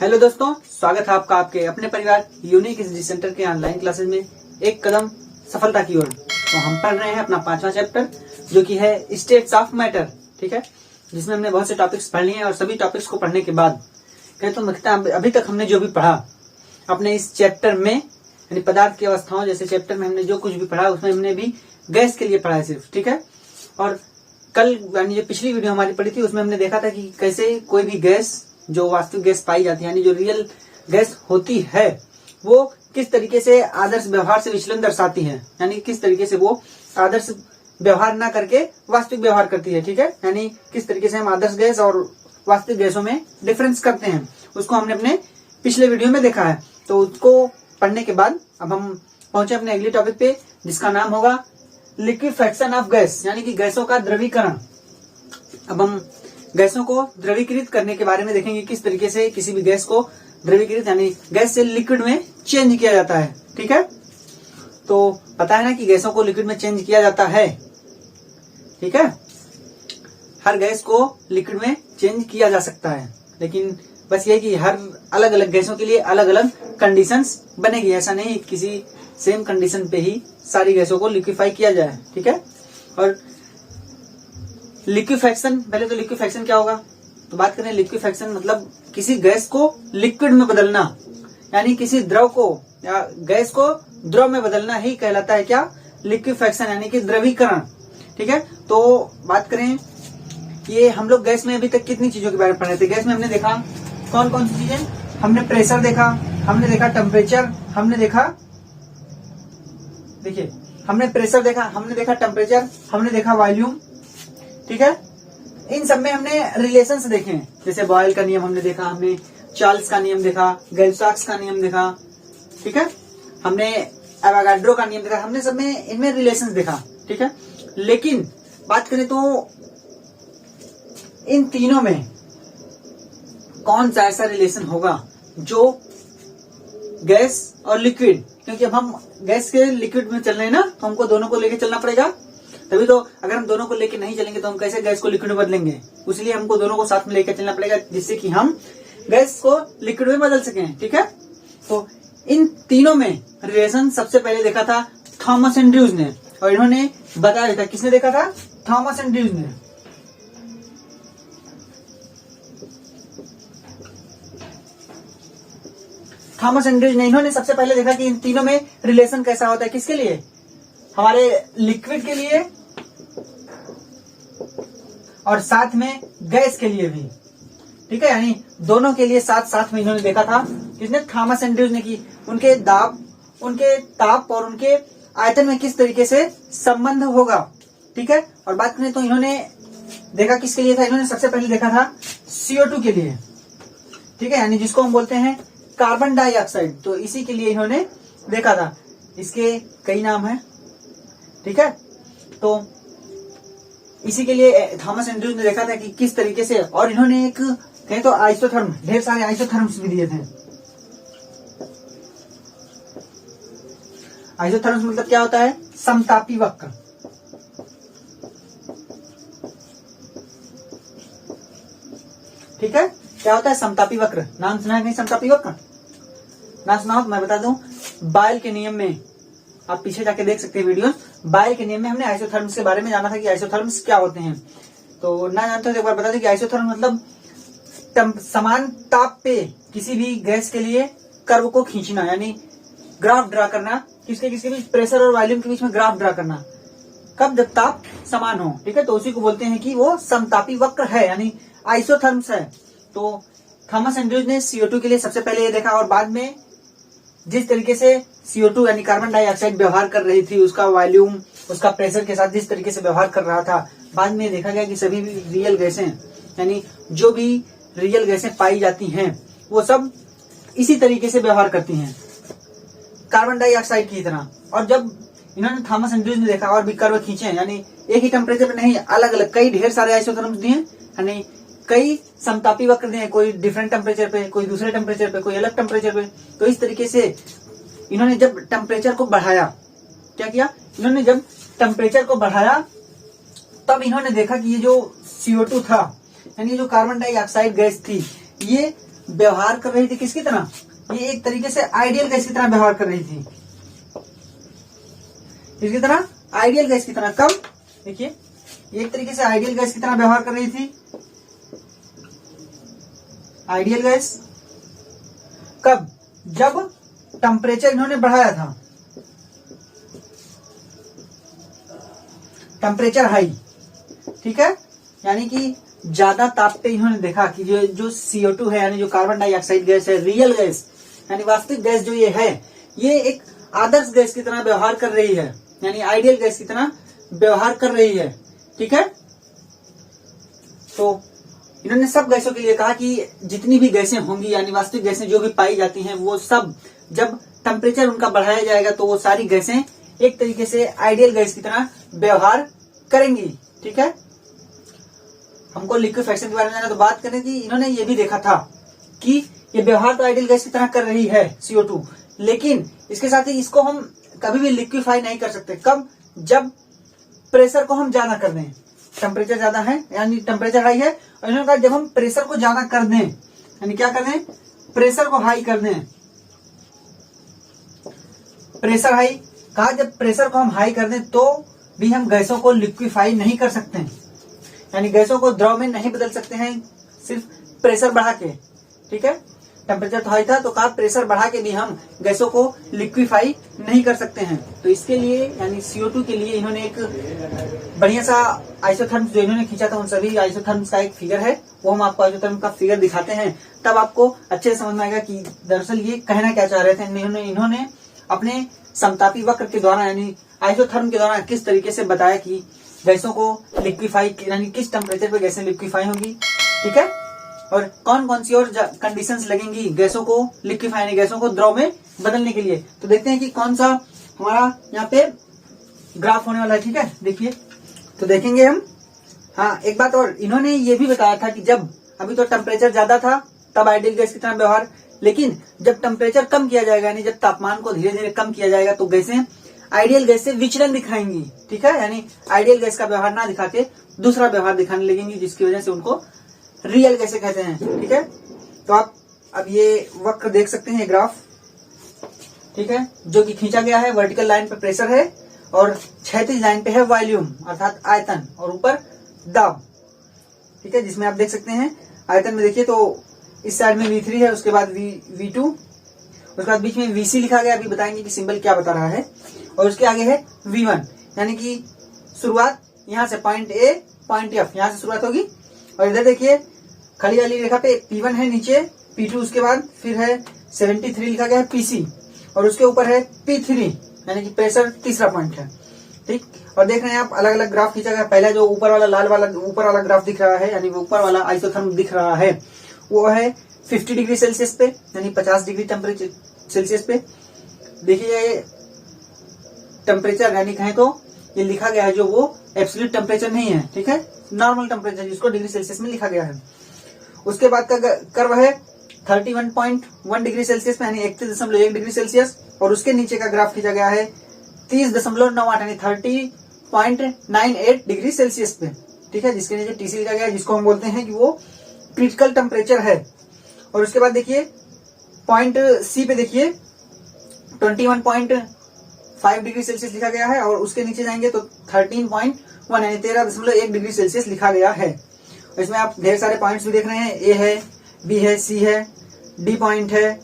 Hello दोस्तों, स्वागत है आपका आपके अपने परिवार यूनिक स्टडी सेंटर के ऑनलाइन क्लासेस में एक कदम सफलता की ओर। तो हम पढ़ रहे हैं अपना 5वां चैप्टर जो कि है स्टेट्स ऑफ मैटर। ठीक है, जिसमें हमने बहुत से टॉपिक्स पढ़ लिए हैं और सभी टॉपिक्स को पढ़ने के बाद अभी तक हमने जो भी पढ़ा अपने इस चैप्टर में यानी पदार्थ की अवस्थाओं जैसे चैप्टर में हमने जो कुछ भी पढ़ा उसमें हमने भी गैस के लिए पढ़ा है सिर्फ। ठीक है, और कल यानी जो पिछली वीडियो हमारी पढ़ी थी उसमें हमने देखा था कि कैसे कोई भी गैस जो वास्तविक गैस पाई जाती है यानी जो रियल गैस होती है वो किस तरीके से आदर्श व्यवहार से विचलन दर्शाती है, यानी किस तरीके से वो आदर्श व्यवहार ना करके वास्तविक व्यवहार करती है। ठीक है, यानी किस तरीके से हम आदर्श गैस और वास्तविक गैसों में डिफरेंस करते हैं उसको हमने अपने पिछले वीडियो में देखा है। तो उसको पढ़ने के बाद अब हम पहुंचे अपने अगले टॉपिक पे जिसका नाम होगा लिक्विफैक्शन ऑफ गैस, यानी कि गैसों का द्रवीकरण। अब हम गैसों को द्रवीकृत करने के बारे में देखेंगे, किस तरीके से किसी भी गैस को द्रवीकृत यानी गैस से लिक्विड में चेंज किया जाता है। ठीक है, तो पता है ना कि गैसों को लिक्विड में चेंज किया जाता है। ठीक है, हर गैस को लिक्विड में चेंज किया जा सकता है, लेकिन बस ये कि हर अलग अलग गैसों के लिए अलग अलग कंडीशंस बनेगी। ऐसा नहीं किसी सेम कंडीशन पे ही सारी गैसों को लिक्विफाई किया जाए। ठीक है, और लिक्विफैक्शन, पहले तो लिक्विफैक्शन क्या होगा तो बात करें। लिक्विफैक्शन मतलब किसी गैस को लिक्विड में बदलना, यानी किसी द्रव को या गैस को द्रव में बदलना ही कहलाता है क्या, लिक्विफैक्शन यानी कि द्रवीकरण। ठीक है, तो बात करें ये हम लोग गैस में अभी तक कितनी चीजों के बारे में पढ़े थे। गैस में हमने देखा कौन कौन सी चीजें, हमने प्रेशर देखा, हमने देखा टेम्परेचर, हमने देखा देखिए हमने प्रेशर देखा, हमने देखा टेम्परेचर, हमने देखा वॉल्यूम। ठीक है, इन सब में हमने रिलेशंस देखे हैं, जैसे बॉयल का नियम हमने देखा, हमने चार्ल्स का नियम देखा, गैल्साक्स का नियम देखा। ठीक है, हमने एवोगाड्रो का नियम देखा, हमने सब में इनमें रिलेशंस देखा। ठीक है, लेकिन बात करें तो इन तीनों में कौन सा ऐसा रिलेशन होगा जो गैस और लिक्विड, क्योंकि अब हम गैस के लिक्विड में चल रहे हैं ना, तो हमको दोनों को लेके चलना पड़ेगा। तभी तो अगर हम दोनों को लेके नहीं चलेंगे तो हम कैसे गैस को लिक्विड में बदलेंगे। इसलिए हमको दोनों को साथ में लेकर चलना पड़ेगा जिससे कि हम गैस को लिक्विड में बदल सकें। ठीक है, तो इन तीनों में रिलेशन सबसे पहले देखा था थॉमस एंड्रयूज ने, और इन्होंने बताया था, किसने देखा था, थॉमस एंड्रयूज ने। थॉमस एंड्रयूज ने इन्होंने सबसे पहले देखा कि इन तीनों में रिलेशन कैसा होता है, किसके लिए, हमारे लिक्विड के लिए और साथ में गैस के लिए भी। ठीक है, यानी दोनों के लिए साथ साथ में इन्होंने देखा था, किसने, थॉमस एंड्रयूज ने, की उनके ताप और उनके आयतन में किस तरीके से संबंध होगा। ठीक है, और बात करें तो इन्होंने देखा किसके लिए था, इन्होंने सबसे पहले देखा था CO2 के लिए। ठीक है, यानी जिसको हम बोलते हैं कार्बन डाइऑक्साइड, तो इसी के लिए इन्होंने देखा था। इसके कई नाम हैं। ठीक है, तो इसी के लिए थॉमस एंड्रयूज ने देखा था कि किस तरीके से, और इन्होंने एक कहें तो आइसोथर्म, ढेर सारे आइसोथर्म्स भी दिए थे। आइसोथर्म्स मतलब क्या होता है, समतापी वक्र। ठीक है, क्या होता है समतापी वक्र, नाम सुना है नहीं, समतापी वक्र ना सुना हो तो मैं बता दूं, बायल के नियम में आप पीछे जाके देख सकते हैं वीडियो। बायल के नियम में हमने आइसोथर्म्स के बारे में जाना था कि आइसोथर्म्स क्या होते हैं। तो ना जानते हो तो एक बार बता दें कि आइसोथर्म मतलब समान ताप पे किसी भी गैस के लिए कर्व को खींचना, यानी ग्राफ ड्रा करना, किसके किसके बीच, प्रेशर और वॉल्यूम के बीच में ग्राफ ड्रा करना, कब, जब ताप समान हो। ठीक है, तो उसी को बोलते हैं कि वो समतापी वक्र है, यानी आइसोथर्म्स है। तो थॉमस एंड्रयूज ने CO2 के लिए सबसे पहले ये देखा, और बाद में जिस तरीके से CO2 यानी कार्बन डाइऑक्साइड व्यवहार कर रही थी, उसका वॉल्यूम उसका प्रेशर के साथ जिस तरीके से व्यवहार कर रहा था, बाद में देखा गया कि सभी भी रियल गैसें यानी जो भी रियल गैसें पाई जाती हैं वो सब इसी तरीके से व्यवहार करती हैं कार्बन डाइऑक्साइड की तरह। और जब इन्होंने थॉमस एंड्रयूज ने देखा और भी कर्व खींचे, यानी एक ही टेम्परेचर पे नहीं, अलग अलग कई ढेर सारे आइसोथर्म्स दिए, यानी कई समतापी वक्र दिए, कोई डिफरेंट टेम्परेचर पे, कोई दूसरे टेम्परेचर पे, कोई अलग टेम्परेचर पे। तो इस तरीके से इन्होंने जब टेम्परेचर को बढ़ाया, क्या किया, इन्होंने जब टेम्परेचर को बढ़ाया तब इन्होंने देखा कि ये जो CO2 था, यानी जो कार्बन डाइऑक्साइड गैस थी, ये व्यवहार कर रही थी किसकी तरह, ये एक तरीके से आइडियल गैस की तरह व्यवहार कर रही थी, इसकी तरह आइडियल गैस की तरह। कब, देखिए एक तरीके से आइडियल गैस की तरह व्यवहार कर रही थी, आइडियल गैस। कब, जब टेम्परेचर इन्होंने बढ़ाया था, टेम्परेचर हाई, ठीक है, यानी कि ज्यादा ताप पे इन्होंने देखा कि जो CO2 है यानी जो कार्बन डाइऑक्साइड गैस है, रियल गैस यानी वास्तविक गैस जो ये है, ये एक आदर्श गैस की तरह व्यवहार कर रही है, यानी आइडियल गैस की तरह व्यवहार कर रही है, ठीक है। तो इन्होंने सब गैसों के लिए कहा कि जितनी भी गैसें होंगी यानी वास्तविक गैसें जो भी पाई जाती हैं, वो सब जब टेम्परेचर उनका बढ़ाया जाएगा तो वो सारी गैसें एक तरीके से आइडियल गैस की तरह व्यवहार करेंगी, ठीक है। हमको लिक्विफेक्शन के बारे में जाना, तो बात करें कि इन्होंने ये भी देखा था कि ये व्यवहार तो आइडियल गैस की तरह कर रही है CO2, लेकिन इसके साथ ही इसको हम कभी भी लिक्विफाई नहीं कर सकते। कब, जब प्रेशर को हम ज्यादा कर दें, टेम्परेचर ज्यादा है यानी टेम्परेचर हाई है, और इन्होंने कहा जब हम प्रेशर को ज्यादा कर दें यानी क्या कर दें, प्रेशर को हाई कर दें, प्रेशर हाई कहा, जब प्रेशर को हम हाई कर दें तो भी हम गैसों को लिक्विफाई नहीं कर सकते, यानी गैसों को द्रव में नहीं बदल सकते हैं सिर्फ प्रेशर बढ़ा के, ठीक है। टेम्परेचर तो हाई था तो कहा प्रेशर बढ़ा के भी हम गैसों को लिक्विफाई नहीं कर सकते हैं। तो इसके लिए यानी CO2 के लिए इन्होंने एक बढ़िया सा आइसोथर्म्स जो इन्होंने खींचा था, उन सभी आइसोथर्म्स का एक फिगर है, वो हम आपको आइसोथर्म का फिगर दिखाते हैं, तब आपको अच्छे से समझ में आएगा कि दरअसल ये कहना क्या चाह रहे थे। इन्होंने अपने समतापी वक्र के द्वारा यानी आइसोथर्म के द्वारा किस तरीके से बताया कि गैसों को लिक्विफाई यानी किस टेम्परेचर पे गैसें लिक्विफाई होंगी, ठीक है, और कौन कौन सी और कंडीशंस लगेंगी गैसों को लिक्विफाई यानी गैसों को द्रव में बदलने के लिए। तो देखते हैं कि कौन सा हमारा यहाँ पे ग्राफ होने वाला है, ठीक है। देखिए तो देखेंगे हम। हाँ, एक बात और, इन्होंने ये भी बताया था कि जब अभी तो टेम्परेचर ज्यादा था तब आइडियल गैस की तरह व्यवहार, लेकिन जब टेम्परेचर कम किया जाएगा यानी जब तापमान को धीरे धीरे कम किया जाएगा तो गैसें आइडियल गैस से विचलन दिखाएंगी, ठीक है, यानी आइडियल गैस का व्यवहार ना दिखा के दूसरा व्यवहार दिखाने लगेंगी, जिसकी वजह से उनको रियल गैसे कहते हैं, ठीक है। तो आप अब ये वक्र देख सकते हैं, ग्राफ, ठीक है, जो कि खींचा गया है। वर्टिकल लाइन पे प्रेशर है और क्षैतिज लाइन पे है वॉल्यूम अर्थात आयतन और ऊपर दाब, ठीक है, जिसमें आप देख सकते हैं आयतन में देखिए तो इस साइड में V3 है, उसके बाद V2, उसके बाद बीच में VC लिखा गया, अभी बताएंगे कि सिंबल क्या बता रहा है, और उसके आगे है V1 यानी कि शुरुआत यहाँ से पॉइंट A पॉइंट F यहाँ से शुरुआत होगी, और इधर देखिए खड़ी वाली रेखा पे P1 है, नीचे P2, उसके बाद फिर है 73 लिखा गया है PC, और उसके ऊपर है P3 यानी कि प्रेशर तीसरा पॉइंट है, ठीक। और देख रहे हैं आप अलग अलग ग्राफ खींचा गया। पहला जो ऊपर वाला लाल वाला ऊपर वाला ग्राफ दिख रहा है यानी वो ऊपर वाला आइसोथर्म दिख रहा है, वो है 50 डिग्री सेल्सियस पे यानी 50 डिग्री टेम्परेचर सेल्सियस पे। देखिए टेम्परेचर यानी कहें तो ये लिखा गया है जो वो एब्सोल्यूट टेम्परेचर नहीं है, ठीक है, नॉर्मल टेम्परेचर जिसको डिग्री सेल्सियस में लिखा गया है। उसके बाद का कर्व है 31.1 डिग्री सेल्सियस में यानी 31.1 डिग्री सेल्सियस, और उसके नीचे का ग्राफ खींचा गया है 30.98 यानी 30.98 डिग्री सेल्सियस पे, ठीक है, जिसके नीचे TC लिखा गया है, जिसको हम बोलते हैं कि वो क्रिटिकल टेम्परेचर है। और उसके बाद देखिए पॉइंट C पे देखिए 21.5 डिग्री सेल्सियस लिखा गया है, और उसके नीचे जाएंगे तो 13.1 यानी 13.1 डिग्री सेल्सियस लिखा गया है। इसमें आप ढेर सारे पॉइंट्स भी देख रहे हैं, A है, B है, C है, D पॉइंट है,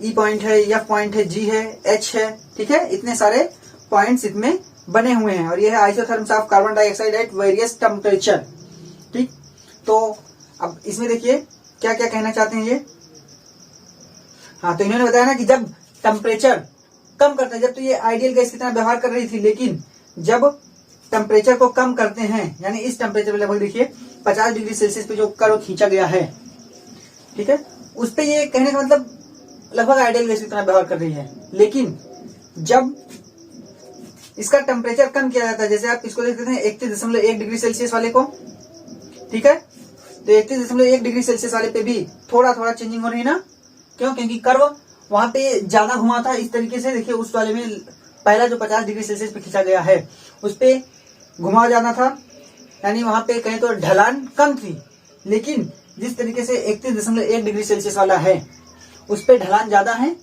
E पॉइंट है, F पॉइंट है, G है, H है, ठीक है, इतने सारे पॉइंट्स इसमें बने हुए हैं, और ये है isotherms of carbon dioxide at various temperature, ठीक। तो अब इसमें देखिए क्या क्या कहना चाहते हैं ये। हाँ, तो इन्होंने बताया ना कि जब टेम्परेचर कम करते हैं, जब तो ये आइडियल गैस की तरह व्यवहार कर रही थी, लेकिन जब टेम्परेचर को कम करते हैं यानी इस टेम्परेचर पे लगभग देखिए 50 डिग्री सेल्सियस पे जो कर्व खींचा गया है, ठीक है, उस पे ये कहने का मतलब लगभग आइडियल गैस की तरह व्यवहार कर रही है। लेकिन जब इसका टेम्परेचर कम किया जाता है, जैसे आप इसको देख सकते हैं 31.1 डिग्री सेल्सियस वाले को, ठीक है, तो 31.1 डिग्री सेल्सियस वाले पे भी थोड़ा थोड़ा चेंजिंग हो रही है ना, क्यों, क्योंकि कर्व वहां पे ज्यादा घुमा था इस तरीके से। देखिए उस वाले में पहला जो 50 डिग्री सेल्सियस पे खींचा गया है उस पे घुमा ज्यादा था, यानी वहां पे कहें तो ढलान कम थी, लेकिन जिस तरीके से 31.1 डिग्री सेल्सियस वाला है उस पे ढलान ज्यादा है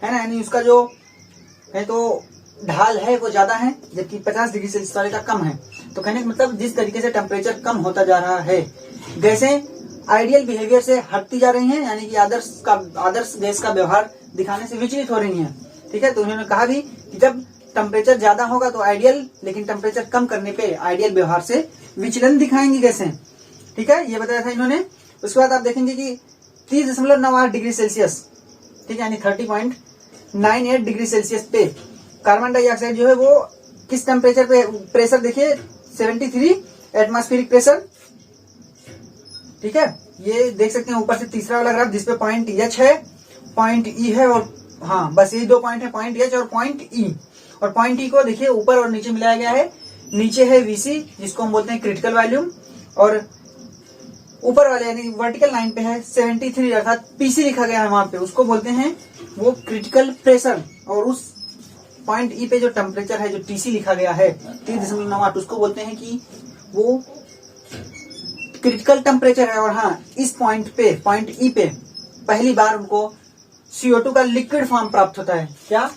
ना, यानी उसका जो है तो ढाल है वो ज्यादा है, जबकि 50 डिग्री सेल्सियस वाले का कम है। तो कहने का मतलब जिस तरीके से टेम्परेचर कम होता जा रहा है, गैसें आइडियल बिहेवियर से हटती जा रही हैं, यानी कि आदर्श गैस का व्यवहार दिखाने से विचलित हो रही हैं। ठीक है, तो उन्होंने कहा भी कि जब टेम्परेचर ज्यादा होगा तो आइडियल, लेकिन टेम्परेचर कम करने पे आइडियल व्यवहार से विचलन दिखाएंगी गैसें। ठीक है, ये बताया था इन्होंने। उसके बाद आप देखेंगे कि 30.98 डिग्री सेल्सियस, ठीक है, यानी 30.98 डिग्री सेल्सियस पे कार्बन डाइऑक्साइड जो है वो किस टेम्परेचर पे, प्रेशर देखिए 73 एटमॉस्फेरिक प्रेशर। ठीक है, ये देख सकते हैं ऊपर से तीसरा वाला ग्राफ जिसपे पॉइंट एच है, पॉइंट ई है, और हाँ बस ये 2 पॉइंट है, पॉइंट एच और पॉइंट ई। और पॉइंट ई को देखिए ऊपर और नीचे मिलाया गया है। नीचे है वीसी जिसको हम बोलते हैं क्रिटिकल वॉल्यूम, और ऊपर वाले यानी वर्टिकल लाइन पे है 73 अर्थात पीसी लिखा गया है वहां पे, उसको बोलते हैं वो क्रिटिकल प्रेशर। और उस पॉइंट ई पे जो टेम्परेचर है, जो टीसी लिखा गया है 30.98, उसको बोलते हैं कि वो क्रिटिकल टेम्परेचर है। और हाँ, इस पॉइंट पे, पॉइंट ई पे पहली बार उनको CO2 का लिक्विड फॉर्म प्राप्त होता है। क्या?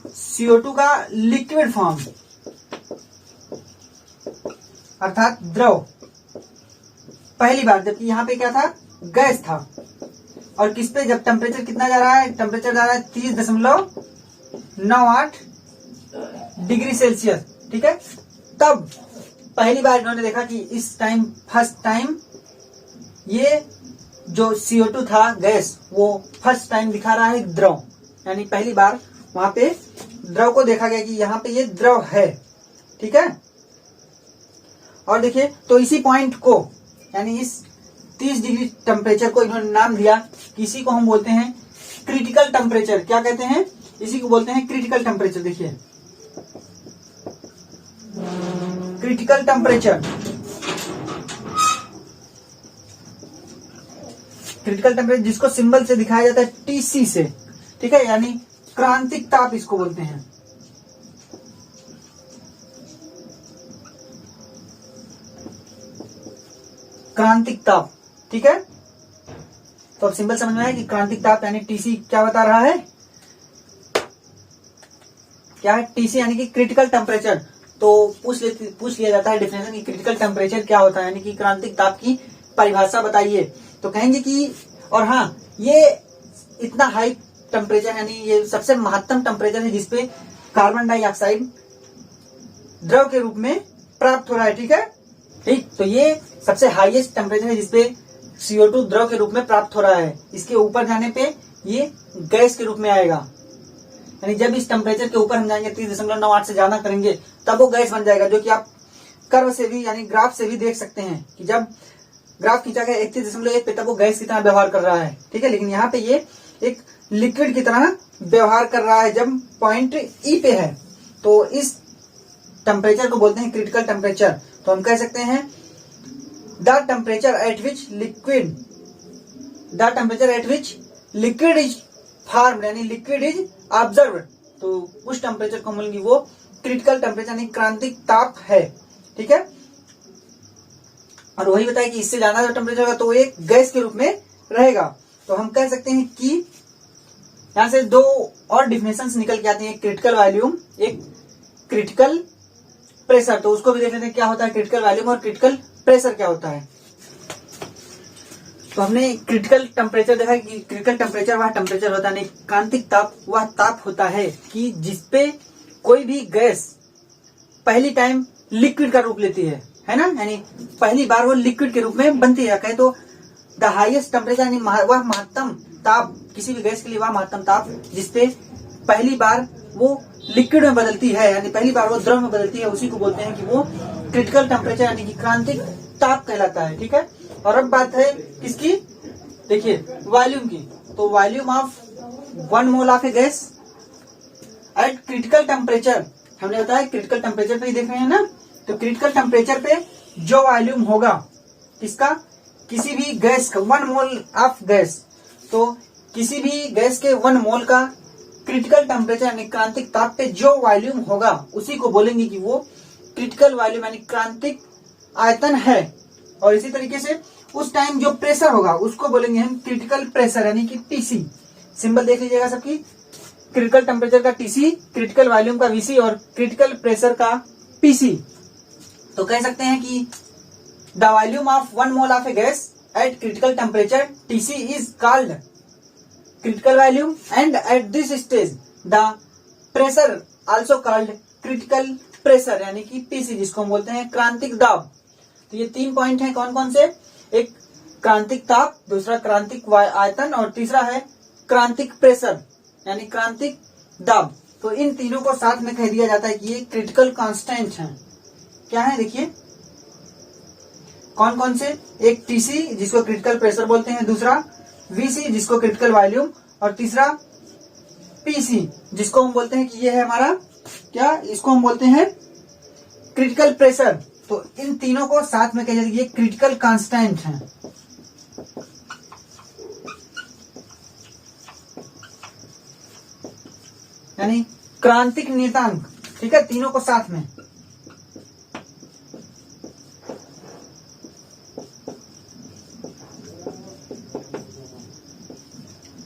CO2 का लिक्विड फॉर्म अर्थात द्रव, पहली बार, जबकि यहाँ पे क्या था, गैस था। और किस पे, जब टेम्परेचर कितना जा रहा है, टेम्परेचर जा रहा है 30.98 डिग्री सेल्सियस। ठीक है, तब पहली बार इन्होंने देखा कि इस टाइम फर्स्ट टाइम ये जो CO2 था गैस, वो फर्स्ट टाइम दिखा रहा है द्रव, यानी पहली बार वहां पे द्रव को देखा गया कि यहाँ पे ये द्रव है। ठीक है, और देखिए तो इसी पॉइंट को, यानी इस 30 डिग्री टेम्परेचर को इन्होंने नाम दिया कि इसी को हम बोलते हैं क्रिटिकल टेम्परेचर। क्या कहते हैं? इसी को बोलते हैं क्रिटिकल टेम्परेचर। देखिए क्रिटिकल टेम्परेचर, क्रिटिकल टेम्परेचर जिसको सिंबल से दिखाया जाता है TC से। ठीक है, यानी क्रांतिक ताप इसको बोलते हैं। क्रांतिक ताप। ठीक है, तो अब सिंबल समझ में आया कि क्रांतिक ताप यानी TC क्या बता रहा है, क्या है TC यानी कि क्रिटिकल टेम्परेचर। तो पूछ लिया जाता है डेफिनेशन की क्रिटिकल टेम्परेचर क्या होता है, यानी कि क्रांतिक ताप की परिभाषा बताइए। तो कहेंगे कि, और हाँ, ये इतना हाई टेम्परेचर, यानी ये सबसे महत्तम टेम्परेचर है जिसपे कार्बन डाइऑक्साइड द्रव के रूप में प्राप्त हो रहा है। ठीक है, ठीक, तो ये सबसे हाईएस्ट टेम्परेचर है जिसपे CO2 द्रव के रूप में प्राप्त हो रहा है। इसके ऊपर जाने पे ये गैस के रूप में आएगा, यानी जब इस टेम्परेचर के ऊपर हम जाएंगे 30.98 से ज्यादा करेंगे तब वो गैस बन जाएगा, जो कि आप कर्व से भी यानी ग्राफ से भी देख सकते हैं कि जब ग्राफ खींचा गया 31.1 पे तब वो गैस की तरह व्यवहार कर रहा है। ठीक है, लेकिन यहाँ पे ये एक लिक्विड की तरह व्यवहार कर रहा है जब पॉइंट ई पे है। तो इस टेम्परेचर को बोलते हैं क्रिटिकल टेम्परेचर। तो हम कह सकते हैं the temperature at which liquid is formed, यानी लिक्विड इज ऑब्जर्व्ड। तो उस टेम्परेचर को बोलेंगे वो क्रिटिकल टेम्परेचर यानी क्रांतिक ताप है। ठीक है, और वही बताया कि इससे ज्यादा जो टेम्परेचर होगा तो वो एक गैस के रूप में रहेगा। तो हम कह सकते हैं कि यहां से 2 और डिफिनेशंस निकल के आती हैं, क्रिटिकल वॉल्यूम, एक क्रिटिकल प्रेशर। तो उसको भी देख लेते हैं क्या होता है क्रिटिकल वॉल्यूम और क्रिटिकल प्रेशर क्या होता है। तो हमने क्रिटिकल टेम्परेचर देखा कि क्रिटिकल टेम्परेचर वह टेम्परेचर होता है, क्रांतिक ताप वह ताप होता है कि जिसपे कोई भी गैस पहली टाइम लिक्विड का रूप लेती है ना, यानी पहली बार वो लिक्विड के रूप में बनती है। कहे तो द हाईएस्ट टेम्परेचर यानी वह महत्तम ताप, किसी भी गैस के लिए वह महत्तम ताप जिसपे पहली बार वो लिक्विड में बदलती है, यानी पहली बार वो द्रव में बदलती है, उसी को बोलते हैं कि वो क्रिटिकल टेम्परेचर यानी कि क्रांतिक ताप कहलाता है। ठीक है, और अब बात है किसकी, देखिए वॉल्यूम की। तो volume of 1 mole of A gas at critical temperature, हमने बताया क्रिटिकल टेम्परेचर पे ही देख रहे हैं ना। तो क्रिटिकल टेम्परेचर पे जो वॉल्यूम होगा किसका, किसी भी गैस का 1 मोल ऑफ गैस, तो किसी भी गैस के 1 मोल का क्रिटिकल टेम्परेचर यानी क्रांतिक ताप पे जो वॉल्यूम होगा उसी को बोलेंगे कि वो क्रिटिकल वॉल्यूम यानी क्रांतिक आयतन है। और इसी तरीके से उस टाइम जो प्रेशर होगा उसको बोलेंगे हम क्रिटिकल प्रेशर यानी कि टीसी। सिंबल देख लीजिएगा सबकी, क्रिटिकल टेम्परेचर का टीसी, क्रिटिकल वॉल्यूम का वीसी और क्रिटिकल प्रेशर का पीसी। तो कह सकते हैं कि the volume of 1 mole of A gas at critical temperature TC is called critical volume and at this stage the pressure also called critical pressure यानी कि पीसी, जिसको हम बोलते हैं क्रांतिक दाब। तो ये 3 पॉइंट हैं, कौन कौन से? एक क्रांतिक ताप, दूसरा क्रांतिक आयतन और तीसरा है क्रांतिक प्रेशर यानी क्रांतिक दाब। तो इन तीनों को साथ में कह दिया जाता है कि ये क्रिटिकल कांस्टेंट हैं। क्या है देखिए, कौन कौन से? एक टीसी जिसको क्रिटिकल प्रेशर बोलते हैं, दूसरा वीसी जिसको क्रिटिकल वॉल्यूम और तीसरा पीसी जिसको हम बोलते हैं कि ये है हमारा क्या, इसको हम बोलते हैं क्रिटिकल प्रेशर। तो इन तीनों को साथ में कह जाता है ये क्रिटिकल कांस्टेंट हैं। यानी क्रांतिक नियतांक, ठीक है, तीनों को साथ में।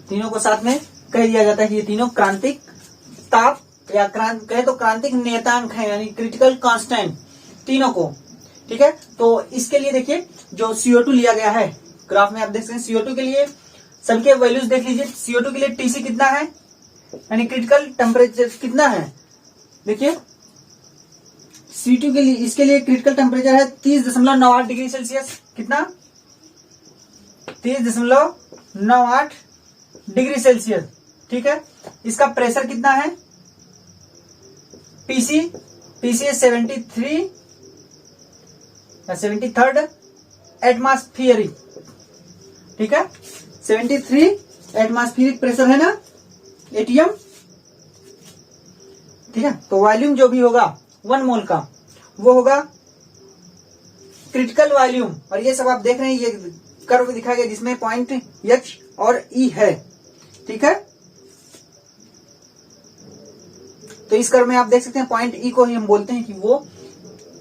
तीनों को साथ में कह दिया जाता है कि ये तीनों क्रांतिक ताप या कहे तो क्रांतिक नियतांक है यानी क्रिटिकल कांस्टेंट तीनों को, ठीक है। तो इसके लिए देखिए जो CO2 लिया गया है ग्राफ में आप देख सकते हैं, CO2 के लिए सबके वैल्यूज देख लीजिए। CO2 के लिए टीसी कितना है यानी क्रिटिकल टेम्परेचर कितना है, देखिए C2 के लिए, इसके लिए क्रिटिकल टेम्परेचर है 30.98 डिग्री सेल्सियस। कितना? 30.98 डिग्री सेल्सियस, ठीक है। इसका प्रेशर कितना है? पीसी है 73rd एटमॉस्फेरिक, ठीक है, 73 एटमॉस्फेरिक प्रेशर है ना, एटीएम, ठीक है। तो वॉल्यूम जो भी होगा 1 मोल का वो होगा क्रिटिकल वॉल्यूम। और ये सब आप देख रहे हैं, ये कर्व दिखाया गया जिसमें पॉइंट H और E है, ठीक है। तो इस कर्व में आप देख सकते हैं पॉइंट E को ही हम बोलते हैं कि वो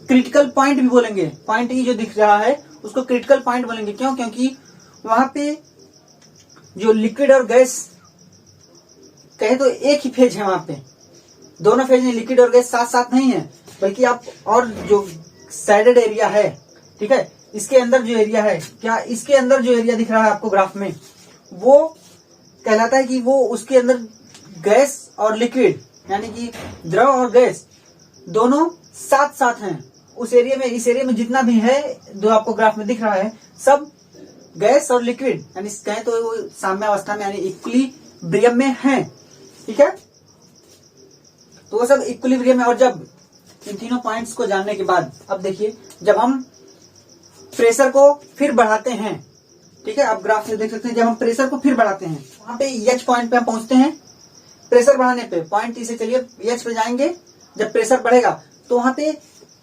क्रिटिकल पॉइंट भी बोलेंगे। पॉइंट E जो दिख रहा है उसको क्रिटिकल पॉइंट बोलेंगे। क्यों? क्योंकि वहां पे जो लिक्विड और गैस कहे तो एक ही फेज है, वहां पे दोनों फेज में लिक्विड और गैस साथ साथ नहीं है, बल्कि आप और जो साइडेड एरिया है, ठीक है, इसके अंदर जो एरिया है, क्या इसके अंदर जो एरिया दिख रहा है आपको ग्राफ में, वो कहलाता है कि वो उसके अंदर गैस और लिक्विड यानी कि द्रव और गैस दोनों साथ साथ हैं। उस एरिया में, इस एरिया में जितना भी है जो आपको ग्राफ में दिख रहा है सब गैस और लिक्विड यानी कहें तो वो साम्यावस्था में यानी इक्विलिब्रियम में है, ठीक है। तो वो सब इक्विलिब्रियम में। और जब इन तीनों पॉइंट्स को जानने के बाद अब देखिए जब हम प्रेशर को फिर बढ़ाते हैं, ठीक है, आप ग्राफ से देख सकते हैं, जब हम प्रेशर को फिर बढ़ाते हैं वहां पे H पॉइंट पे हम पहुंचते हैं। प्रेशर बढ़ाने पे पॉइंट T से चलिए H पे जाएंगे। जब प्रेशर बढ़ेगा तो वहां पे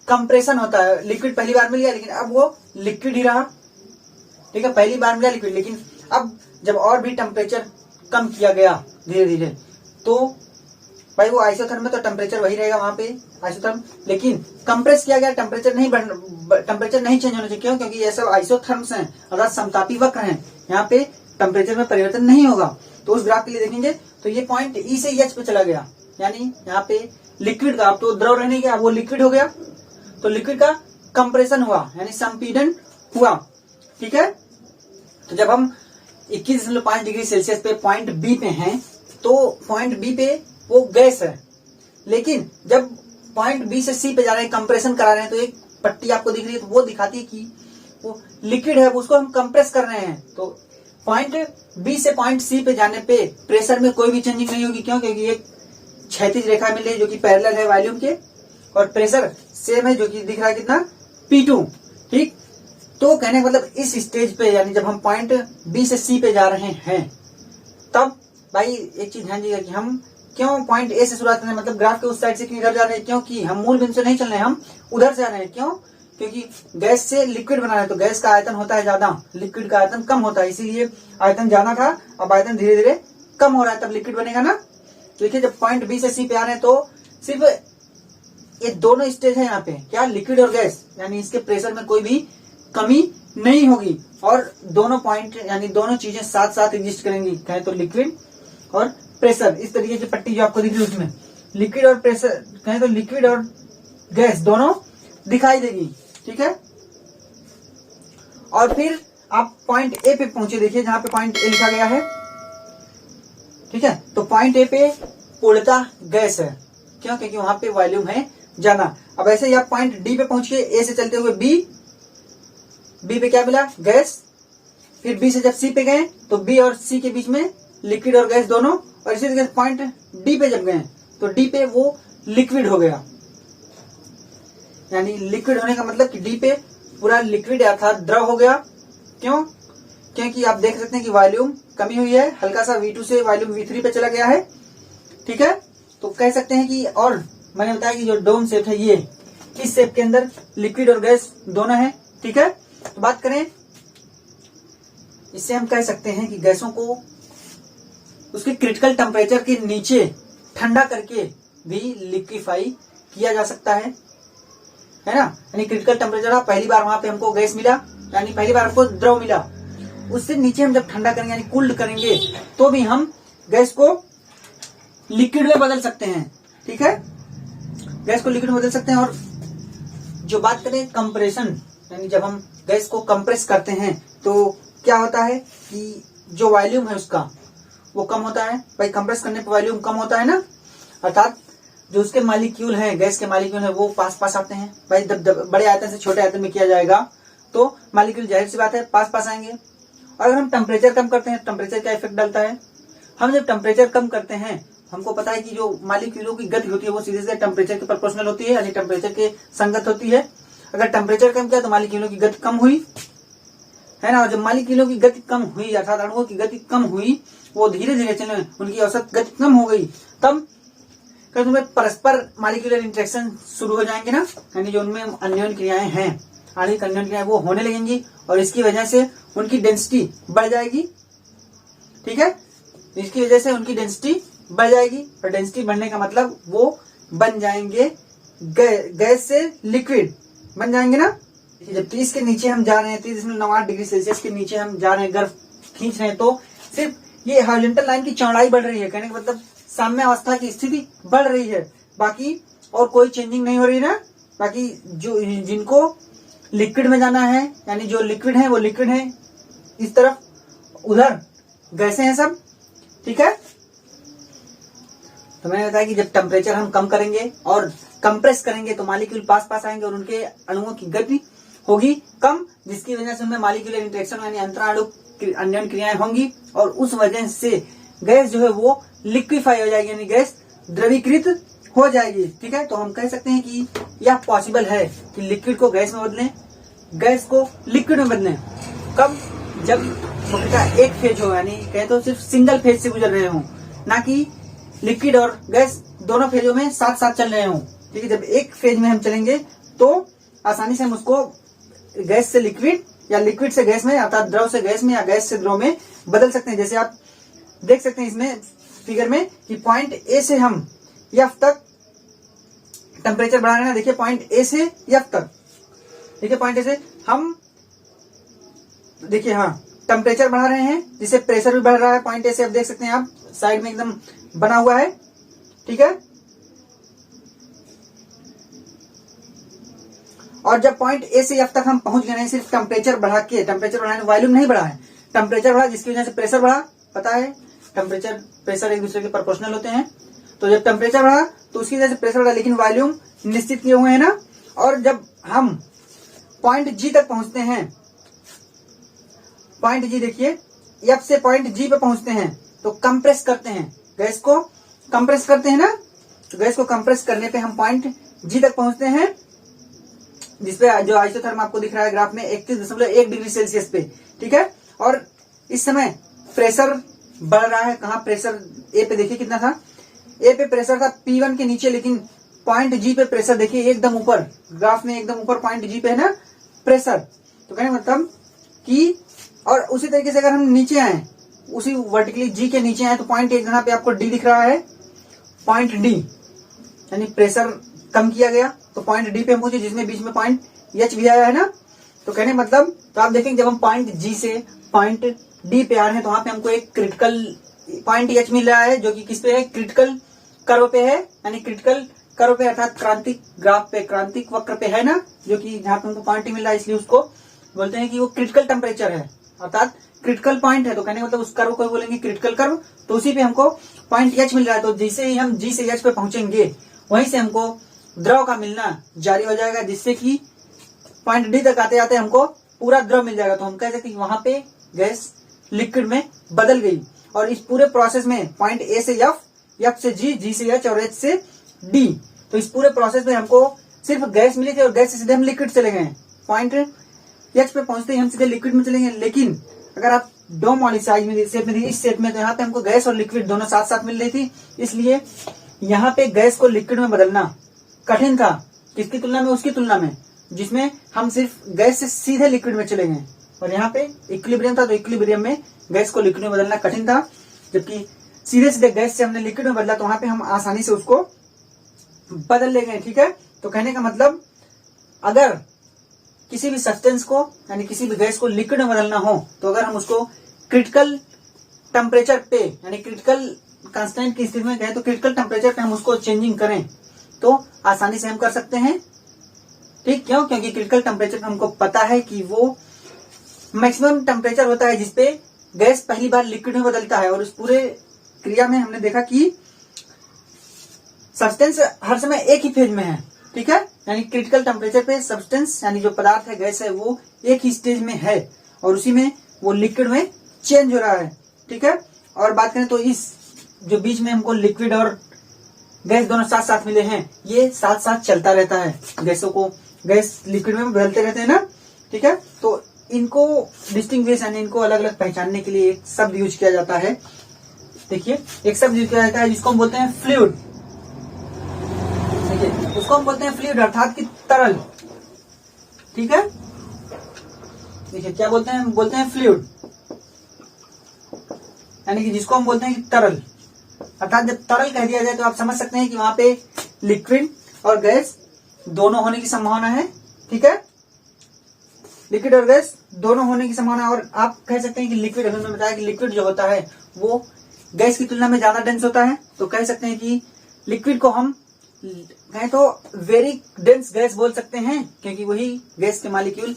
कंप्रेशन होता है। लिक्विड पहली बार मिल गया लेकिन अब वो लिक्विड ही रहा, ठीक है, पहली बार मिला लिक्विड, लेकिन अब जब और भी टेम्परेचर कम किया गया धीरे धीरे तो भाई वो आइसोथर्म में तो टेम्परेचर वही रहेगा वहां पे आइसोथर्म, लेकिन कंप्रेस किया गया, टेम्परेचर नहीं चेंज होना चाहिए। क्यों? क्योंकि ये सब आइसोथर्म्स हैं अर्थात समतापी वक्र हैं, यहाँ पे टेम्परेचर में परिवर्तन नहीं होगा। तो उस ग्राफ के लिए देखेंगे तो ये पॉइंट E से H पे चला गया, यानी यहाँ पे लिक्विड का, अब तो द्रव रहने गया, वो लिक्विड हो गया, तो लिक्विड का कंप्रेशन हुआ यानी संपीड़न हुआ, ठीक है। तो जब हम 21.5 डिग्री सेल्सियस पे पॉइंट B पे हैं तो पॉइंट B पे वो गैस है, लेकिन जब पॉइंट B से C पे जा रहे हैं, कंप्रेशन करा रहे हैं, तो एक पट्टी आपको दिख रही है तो वो दिखाती है कि वो लिक्विड है, उसको हम कंप्रेस कर रहे हैं। तो पॉइंट B से पॉइंट C पे जाने पे प्रेशर में कोई भी चेंजिंग नहीं होगी। क्यों? क्योंकि एक क्षैतिज रेखा मिल रही है जो कि पैरेलल है वॉल्यूम के, और प्रेशर सेम है जो कि दिख रहा है कितना, P2, ठीक। तो कहने का मतलब इस स्टेज पे यानी जब हम पॉइंट B से C पे जा रहे हैं तब भाई एक चीज ध्यान दीजिएगा कि हम क्यों पॉइंट A से शुरुआत कर रहे हैं, मतलब ग्राफ के उस साइड से क्यों इधर जा रहे हैं, क्योंकि हम मूल बिंदु से नहीं चल रहे हैं, हम उधर से आ रहे हैं। क्यों? क्योंकि गैस से लिक्विड बना रहे हैं तो गैस का आयतन होता है ज्यादा, लिक्विड का आयतन कम होता है, इसीलिए आयतन ज्यादा था, अब आयतन धीरे धीरे कम हो रहा है, तब लिक्विड बनेगा ना। देखिए जब पॉइंट B से C पे आ रहे हैं तो सिर्फ ये दोनों स्टेज है यहाँ पे, क्या, लिक्विड और गैस, यानी इसके प्रेशर में कोई भी कमी नहीं होगी। और दोनों पॉइंट यानी दोनों चीजें साथ साथ एग्जिस्ट करेंगी, कहें तो लिक्विड और प्रेशर। इस तरीके की पट्टी जो आपको दिख रही है उसमें लिक्विड और प्रेशर, कहें तो लिक्विड और गैस दोनों दिखाई देगी, ठीक है। और फिर आप पॉइंट ए पे पहुंचे, देखिए जहां पे पॉइंट ए लिखा गया है, ठीक है। तो पॉइंट ए पे पूर्णतः गैस है, क्यों? क्योंकि वहां पे वॉल्यूम है ज्यादा। अब ऐसे ही आप पॉइंट डी पे पहुंचिए, ए से चलते हुए बी पे क्या मिला? गैस। फिर बी से जब सी पे गए तो बी और सी के बीच में लिक्विड और गैस दोनों, और इसी तरीके से पॉइंट डी पे जब गए तो डी पे वो लिक्विड हो गया। यानी लिक्विड होने का मतलब कि डी पे पूरा लिक्विड अर्थात द्रव हो गया। क्यों? क्योंकि आप देख सकते हैं कि वॉल्यूम कमी हुई है, हल्का सा V2 से वॉल्यूम V3 पे चला गया है, ठीक है। तो कह सकते हैं कि, और मैंने बताया कि जो डोम शेप है ये, इस शेप के अंदर लिक्विड और गैस दोनों है, ठीक है। तो बात करें, इससे हम कह सकते हैं कि गैसों को उसके क्रिटिकल टेम्परेचर के नीचे ठंडा करके भी लिक्विफाई किया जा सकता है ना। यानी क्रिटिकल टेम्परेचर, पहली बार वहां पे हमको गैस मिला, यानी पहली बार हमको द्रव मिला, उससे नीचे हम जब ठंडा करेंगे यानी कूल्ड करेंगे तो भी हम गैस को लिक्विड में बदल सकते हैं, ठीक है। गैस को लिक्विड में बदल सकते हैं। और जो बात करें कंप्रेशन, यानी जब हम गैस को कंप्रेस करते हैं तो क्या होता है कि जो वॉल्यूम है उसका वो कम होता है। भाई कंप्रेस करने पर वॉल्यूम कम होता है ना, अर्थात जो उसके मालिक्यूल हैं, गैस के मालिक्यूल हैं, वो पास पास आते हैं। भाई जब बड़े आयतन से छोटे आयतन में किया जाएगा तो मालिक्यूल जाहिर सी बात है पास पास आएंगे। और अगर हम टेम्परेचर कम करते हैं, टेम्परेचर का इफेक्ट डालता है। हम जब टेम्परेचर कम करते हैं, हमको पता है कि जो मालिक्यूलों की गति होती है वो सीधे सीधे टेम्परेचर के प्रोपोर्शनल होती है, यानी टेम्परेचर के संगत होती है। अगर टेम्परेचर कम किया तो मालिक्यूलों की गति कम हुई, है ना। और जब मालिक्यूलों की गति कम हुई अर्थात अणुओं की गति कम हुई, वो धीरे धीरे चलने, उनकी औसत गति कम हो गई, तब तुम्हें परस्पर मालिक्यूलर इंटरेक्शन शुरू हो जाएंगे ना, यानी जो उनमें अन्योन्य क्रियाएं हैं, आणविक अन्योन्य क्रियाएं, वो होने लगेंगी और इसकी वजह से उनकी डेंसिटी बढ़ जाएगी, ठीक है। इसकी वजह से उनकी डेंसिटी बढ़ जाएगी, और डेंसिटी बढ़ने का मतलब वो बन जाएंगे गैस से लिक्विड बन जाएंगे ना। जब 30 के नीचे हम जा रहे हैं, 30.98 डिग्री सेल्सियस के नीचे हम जा रहे हैं, गर्म खींच रहे हैं, तो सिर्फ ये हॉरिजॉन्टल लाइन की चौड़ाई बढ़ रही है, कहने का मतलब साम्य अवस्था की स्थिति बढ़ रही है, बाकी और कोई चेंजिंग नहीं हो रही ना। बाकी जो जिनको लिक्विड में जाना है, यानी जो लिक्विड है वो लिक्विड है इस तरफ, उधर गैसें हैं सब, ठीक है। तो मैंने बताया कि जब टेम्परेचर हम कम करेंगे और कंप्रेस करेंगे तो मालिक्यूल पास पास आएंगे और उनके अणुओं की गति होगी कम, जिसकी वजह से उनमें मालिक्यूलर इंटरेक्शन यानी अंतराणु अन्योन्य क्रियाएं होंगी, और उस वजह से गैस जो है वो लिक्विफाई हो जाएगी, यानी गैस द्रवीकृत हो जाएगी, ठीक है। तो हम कह सकते हैं कि यह पॉसिबल है कि लिक्विड को गैस में बदलें, गैस को लिक्विड में बदलें। कब? जब मुख्यतः एक फेज हो, यानी कहें तो सिर्फ सिंगल फेज से गुजर रहे हों, ना कि लिक्विड और गैस दोनों फेजों में साथ साथ चल रहे हों, ठीक है। जब एक फेज में हम चलेंगे तो आसानी से हम उसको गैस से लिक्विड या लिक्विड से गैस में, अर्थात द्रव से गैस में या गैस से द्रव में बदल सकते हैं। जैसे आप देख सकते हैं इसमें फिगर में कि पॉइंट ए से हम एफ तक टेम्परेचर बढ़ा रहे हैं। देखिए पॉइंट ए से एफ तक, देखिए पॉइंट ए से हम, देखिए हाँ, टेम्परेचर बढ़ा रहे हैं, जिससे प्रेशर भी बढ़ रहा है। पॉइंट ए से आप देख सकते हैं, आप साइड में एकदम बना हुआ है, ठीक है। और जब पॉइंट ए से एफ तक हम पहुंच गए हैं, सिर्फ टेम्परेचर बढ़ा के, टेम्परेचर बढ़ाने वॉल्यूम नहीं बढ़ा है, टेम्परेचर बढ़ा, जिसकी वजह से प्रेशर बढ़ा। पता है टेम्परेचर प्रेशर एक दूसरे के प्रोपोर्शनल होते हैं, तो जब टेम्परेचर बढ़ा तो उसकी वजह से प्रेशर बढ़ा, लेकिन वॉल्यूम निश्चित किए हुए है ना। और जब हम पॉइंट जी तक पहुंचते हैं, पॉइंट जी देखिए, एफ से पॉइंट जी पे पहुंचते हैं तो कंप्रेस करते हैं, गैस को कंप्रेस करते हैं ना। तो गैस को कंप्रेस करने पे हम पॉइंट जी तक पहुंचते हैं, जिसपे जो आइसोथर्म आपको दिख रहा है ग्राफ में 31.1 डिग्री सेल्सियस पे, ठीक है। और इस समय प्रेशर बढ़ रहा है, कहाँ प्रेशर ए पे देखिए कितना था, ए पे प्रेशर था P1 के नीचे, लेकिन पॉइंट जी पे प्रेशर देखिए एकदम ऊपर, ग्राफ में एकदम ऊपर पॉइंट जी पे है ना प्रेशर। तो कहने मतलब कि, और उसी तरीके से अगर हम नीचे आए, उसी वर्टिकली जी के नीचे आए तो पॉइंट एक जगह पे आपको डी दिख रहा है, पॉइंट डी, यानी प्रेशर कम किया गया तो पॉइंट डी पे हम पहुंचे, जिसमें बीच में पॉइंट एच भी आया है ना। तो कहने मतलब तो आप देखेंगे जब हम पॉइंट जी से पॉइंट डी पे आ रहे हैं तो वहां पे हमको एक क्रिटिकल पॉइंट एच मिल रहा है जो कि किस पे है, क्रिटिकल कर्व पे है, यानी क्रिटिकल कर्व पे अर्थात क्रांतिक ग्राफ पे, क्रांतिक वक्र पे है ना, जो कि जहां पे हमको पॉइंट मिल रहा है, इसलिए उसको बोलते हैं कि वो क्रिटिकल टेम्परेचर है अर्थात क्रिटिकल पॉइंट है। तो कहने मतलब उस कर्व को बोलेंगे क्रिटिकल कर्व। तो उसी पे हमको पॉइंट एच मिल रहा है, तो जैसे ही हम जी से एच पे पहुंचेंगे वहीं से हमको द्रव का मिलना जारी हो जाएगा, जिससे कि पॉइंट डी तक आते आते हमको पूरा द्रव मिल जाएगा। तो हम कह सकते हैं कि वहां पे गैस लिक्विड में बदल गई। और इस पूरे प्रोसेस में पॉइंट ए से एफ, एफ से जी, जी से एच और एच से डी, तो इस पूरे प्रोसेस में हमको सिर्फ गैस मिली थी और गैस से सीधे हम लिक्विड चले गए। पॉइंट एच पे पहुंचते ही हम सीधे लिक्विड में चलेंगे। लेकिन अगर आप डोम वाली साइज में शेप में इस शेप में, तो यहाँ पे हमको गैस और लिक्विड दोनों साथ साथ मिल रही थी, इसलिए यहाँ पे गैस को लिक्विड में बदलना कठिन था। किसकी तुलना में, उसकी तुलना में जिसमें हम सिर्फ गैस से सीधे लिक्विड में चले गए। और यहाँ पे इक्विलिब्रियम था, तो इक्विलिब्रियम में गैस को लिक्विड में बदलना कठिन था, जबकि सीधे सीधे गैस से हमने लिक्विड में बदला तो वहां पे हम आसानी से उसको बदल ले गए। ठीक है, तो कहने का मतलब अगर किसी भी सब्सटेंस को यानी किसी भी गैस को लिक्विड में बदलना हो तो अगर हम उसको क्रिटिकल टेम्परेचर पे यानी क्रिटिकल कांस्टेंट की स्थिति में कहें तो क्रिटिकल टेम्परेचर पे हम उसको चेंजिंग करें तो आसानी से हम कर सकते हैं। ठीक, क्यों? क्योंकि क्रिटिकल टेम्परेचर हमको पता है कि वो मैक्सिमम टेम्परेचर होता है जिसपे गैस पहली बार लिक्विड में बदलता है। और उस पूरे क्रिया में हमने देखा कि सब्सटेंस हर समय एक ही फेज में है। ठीक है, यानी क्रिटिकल टेम्परेचर पे सब्सटेंस यानी जो पदार्थ है, गैस है, वो एक ही स्टेज में है और उसी में वो लिक्विड में चेंज हो रहा है। ठीक है, और बात करें तो इस जो बीच में हमको लिक्विड और गैस दोनों साथ साथ मिले हैं, ये साथ साथ चलता रहता है। गैसों को गैस लिक्विड में बदलते रहते हैं ना। ठीक है, तो इनको डिस्टिंग्विश यानी इनको अलग अलग पहचानने के लिए एक शब्द यूज किया जाता है। देखिए, एक शब्द यूज किया जाता है जिसको हम बोलते हैं फ्लूइड। देखिए, उसको हम बोलते हैं फ्लूइड अर्थात कि तरल। ठीक है, देखिए क्या बोलते हैं, बोलते हैं फ्लूइड, यानी कि जिसको हम बोलते हैं कि तरल। अर्थात जब तरल कह दिया जाए तो आप समझ सकते हैं कि वहां पे लिक्विड और गैस दोनों होने की संभावना है। ठीक है, लिक्विड और गैस दोनों होने की संभावना है। और आप कह सकते हैं कि लिक्विड, अगर मैं बताया कि लिक्विड जो होता है वो गैस की तुलना में ज्यादा डेंस होता है, तो कह सकते हैं कि लिक्विड को हम कहें तो वेरी डेंस गैस बोल सकते हैं, क्योंकि वही गैस के मॉलिक्यूल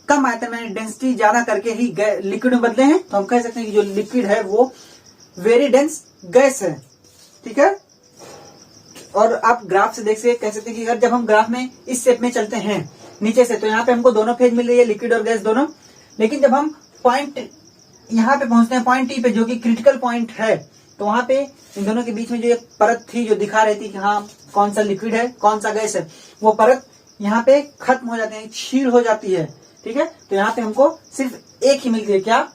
कम आयतन में डेंसिटी ज्यादा करके ही लिक्विड में बदले हैं। तो हम कह सकते हैं कि जो लिक्विड है वो वेरी डेंस गैस है। ठीक है, और आप ग्राफ से देख से कह सकते हैं कि अगर जब हम ग्राफ में इस शेप में चलते हैं नीचे से, तो यहाँ पे हमको दोनों फेज मिल रही है, लिक्विड और गैस दोनों। लेकिन जब हम पॉइंट यहाँ पे पहुंचते हैं पॉइंट टी पे, जो कि क्रिटिकल पॉइंट है, तो वहां पे इन दोनों के बीच में जो एक परत थी जो दिखा रही थी कि हाँ कौन सा लिक्विड है कौन सा गैस है, वो परत यहाँ पे खत्म हो जाती है, छील हो जाती है। ठीक है, तो यहाँ पे हमको सिर्फ एक ही मिलती है, क्या?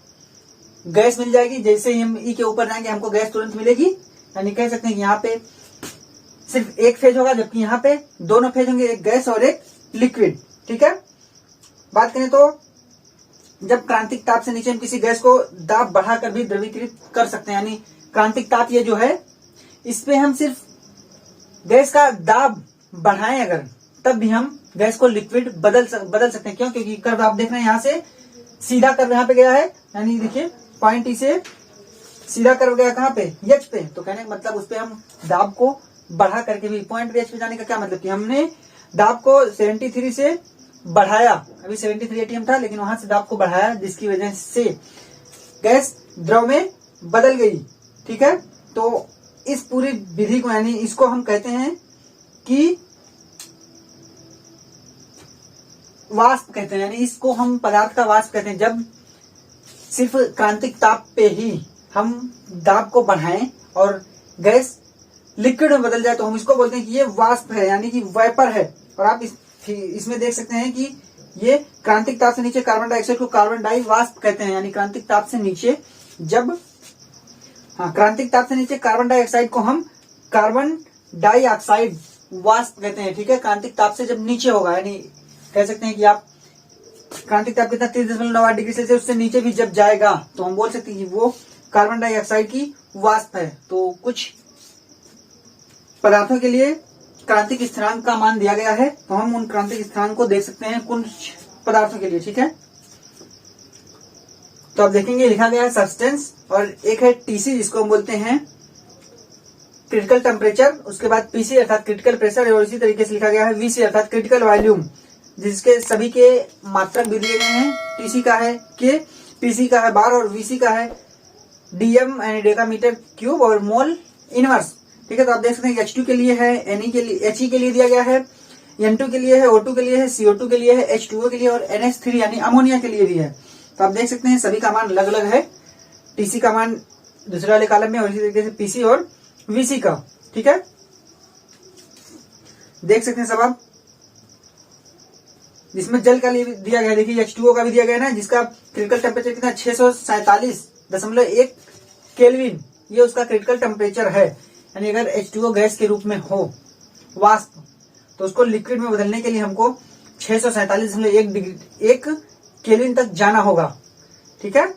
गैस मिल जाएगी। जैसे ही हम ई के ऊपर जाएंगे हमको गैस तुरंत मिलेगी, यानी कह सकते हैं कि यहाँ पे सिर्फ एक फेज होगा, जबकि यहाँ पे दोनों फेज होंगे, एक गैस और एक लिक्विड। ठीक है, बात करें तो जब क्रांतिक ताप से नीचे हम किसी गैस को दाब बढ़ाकर भी द्रवीकृत कर सकते हैं, यानी क्रांतिक ताप ये जो है, इस पे हम सिर्फ गैस का दाब बढ़ाएं अगर, तब भी हम गैस को लिक्विड बदल सकते हैं। क्यों? क्योंकि कर्व आप देख रहे हैं यहाँ से सीधा कर्व यहाँ पे गया है, यानी देखिए पॉइंट ई से सीधा कर्व गया कहाँ पे, एच पे। तो कहने का मतलब उस पे हम दाब को बढ़ा करके भी पॉइंट एच पे जाने का क्या मतलब कि हमने दाब को 73 से बढ़ाया, अभी 73 एटीएम था लेकिन वहां से दाब को बढ़ाया, जिसकी वजह से गैस द्रव में बदल गई। ठीक है, तो इस पूरी विधि को यानी इसको हम कहते हैं कि वाष्प कहते हैं, यानी इसको हम पदार्थ का वाष्प कहते हैं। जब सिर्फ क्रांतिक ताप पे ही हम दाब को बढ़ाएं और गैस लिक्विड में बदल जाए तो हम इसको बोलते हैं कि ये वाष्प है, यानी कि वेपर है। और आप इसमें देख सकते हैं कि ये क्रांतिक ताप से नीचे कार्बन डाइऑक्साइड को कार्बन डाई वाष्प कहते हैं, यानी क्रांतिक ताप से नीचे जब क्रांतिक ताप से नीचे कार्बन डाइऑक्साइड को हम कार्बन डाइऑक्साइड वाष्प कहते हैं। ठीक है, क्रांतिक ताप से जब नीचे होगा, यानी कह सकते हैं कि आप क्रांतिक ताप कितना 30.9 डिग्री सेल्सियस से नीचे भी जब जाएगा तो हम बोल सकते हैं कि वो कार्बन डाइऑक्साइड की वाष्प है। तो कुछ पदार्थों के लिए क्रांतिक स्थिरांक का मान दिया गया है, तो हम उन क्रांतिक स्थिरांक को देख सकते हैं। कुछ पदार्थों के लिए, ठीक है। तो आप देखेंगे लिखा गया है सब्सटेंस, और एक है टीसी जिसको हम बोलते हैं क्रिटिकल टेम्परेचर, उसके बाद पीसी अर्थात क्रिटिकल प्रेशर, और इसी तरीके से लिखा गया है वीसी अर्थात क्रिटिकल वॉल्यूम, जिसके सभी के मात्रक भी दिए गए हैं। टीसी का है के, पीसी का है बार, और वीसी का है डीएम यानी डेकामीटर क्यूब और मोल इनवर्स, ठीक है। तो आप देख सकते हैं H2 के लिए है, Ne के लिए, He के लिए दिया गया है, N2 के लिए है, O2 के लिए है, CO2 के लिए है, H2O के लिए और NH3 यानी अमोनिया के लिए भी है। तो आप देख सकते हैं सभी का मान अलग अलग है, टीसी का मान दूसरे वाले कॉलम में और इसी तरीके से पीसी और वीसी का, ठीक है। देख सकते हैं सब आप, जिसमें जल का लिए दिया गया है, देखिए H2O का भी दिया गया है ना, जिसका क्रिटिकल टेम्परेचर कितना 647.1 केल्विन, ये उसका क्रिटिकल टेम्परेचर है। यानी अगर H2O गैस के रूप में हो वाष्प, तो उसको लिक्विड में बदलने के लिए हमको 647.1 केल्विन तक जाना होगा, ठीक है।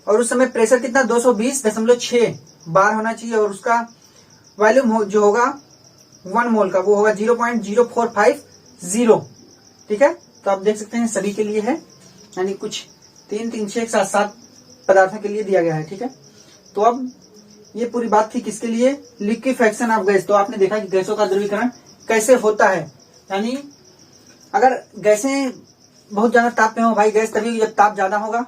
और उस समय प्रेशर कितना 220.6 बार होना चाहिए, और उसका वॉल्यूम जो होगा 1 मोल का वो होगा 0.0450, ठीक है। तो आप देख सकते हैं सभी के लिए है, यानी कुछ 3, 3, 6, 7, 7 पदार्थों के लिए दिया गया है, ठीक है। तो अब ये पूरी बात थी किसके लिए, लिक्विफेक्शन ऑफ गैस। तो आपने देखा कि गैसों का द्रवीकरण कैसे होता है, यानी अगर गैसें बहुत ज्यादा ताप में हो, भाई गैस तभी जब ताप ज्यादा होगा,